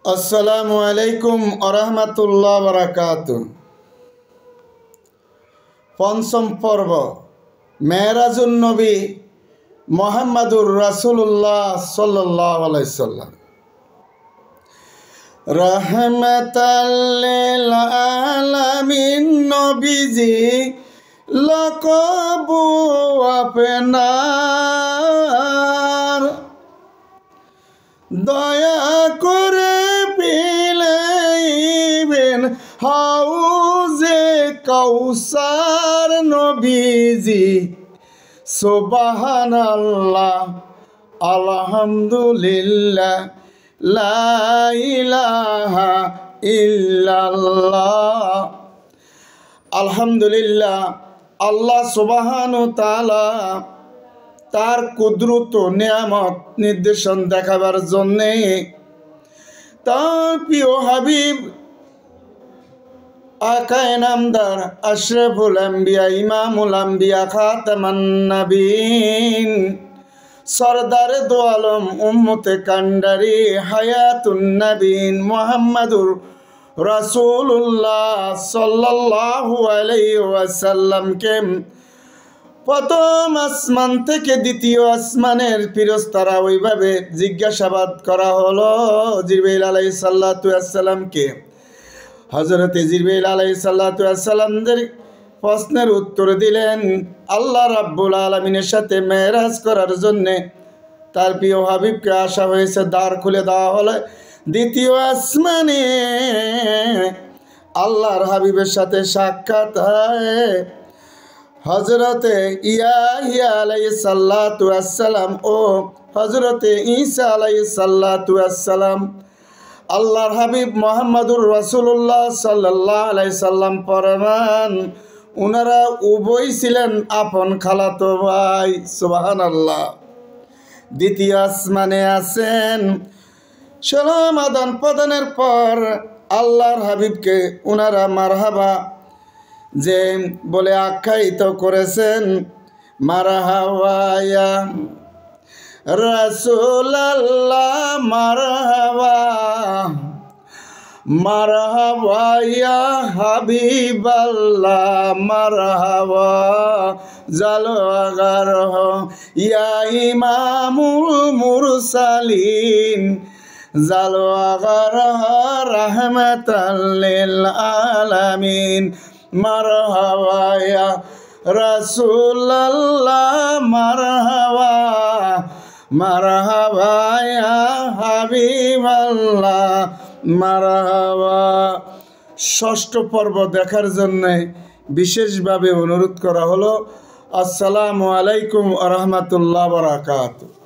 আসসালামু আলাইকুম আরহামাতুল্লাহ বারাকাতু। পঞ্চম পর্ব মেরাজুন নবী মুহাম্মাদুর রাসূলুল্লাহ সাল্লাল্লাহু আলাইহি সাল্লাম। রাহমাতাল লিল আলামিন নবীজি লকবু আপনার, দয়া করে পিলাইবেন হাউজে কাউসার নবীজি। সুবহানাল্লাহ আলহামদুলিল্লাহ লা ইলাহা ইল্লাল্লাহ। আলহামদুলিল্লাহ, আল্লাহ সুবহানাহু ওয়া তাআলা তার কুদরত নিয়ামত নির্দেশন দেখাবার জন্যে তার প্রিয় হাবিব আকায়ে নামদার আশরাফুল আম্বিয়া ইমামুল আম্বিয়া খাতামান নবীন সরদারে দো আলম উম্মতে কান্ডারি হায়াতুন নবীন মুহাম্মাদুর রাসূলুল্লাহ সাল্লাল্লাহু আলাইহি ওয়াসাল্লামকে প্রথম আসমান থেকে দ্বিতীয় আসমানের ফেরেশতারা ওইভাবে জিজ্ঞাসাবাদ করা হলো জিবরাইল আলাইহিস সালাতু ওয়াস সালামকে। হযরত জিবরাইল আলাইহিস সালাতু ওয়াস সালামদের প্রশ্নের উত্তর দিলেন আল্লাহ রাব্বুল আলামিনের সাথে মেরাজ করার জন্য তার প্রিয় হাবিবকে আসা হয়েছে। দ্বার খুলে দেওয়া হলো দ্বিতীয় আসমানে, আল্লাহর হাবিবের সাথে সাক্ষাৎ হয়। হজরতে ইয়াহিয়া আলাইহিস সালাতু ওয়াস সালাম ও হজরতে ঈসা আলাইহিস সালাতু ওয়াস সালাম আল্লাহর হাবিব মুহাম্মাদুর রাসূলুল্লাহ সাল্লাল্লাহু আলাইহি সাল্লাম ফরমান উনারা উভয় ছিলেন আপন খালাতো ভাই। সুবহানাল্লাহ। দ্বিতীয় আসমানে আছেন। সালাম আদান প্রদানের পর আল্লাহর হাবিবকে উনারা মারহাবা যে বলে আখ্যায়িত করেছেন, মারহাবা ইয়া রাসূলুল্লাহ, মারহাবা মারহাবা ইয়া হাবিবাল্লাহ, মারহাবা জালওয়াগার ইয়া ইমামুল মুরসালিন, জালওয়াগার রাহমাতাল লিল আলামিন, মারহাবা ইয়া রাসূলুল্লাহ, মারহাবা মারহাবা ইয়া হাবিবাল্লাহ, মারহাবা। ষষ্ঠ পর্ব দেখার জন্য বিশেষভাবে অনুরোধ করা হলো। আসসালামু আলাইকুম ওয়া রাহমাতুল্লাহি ওয়া বারাকাতুহু।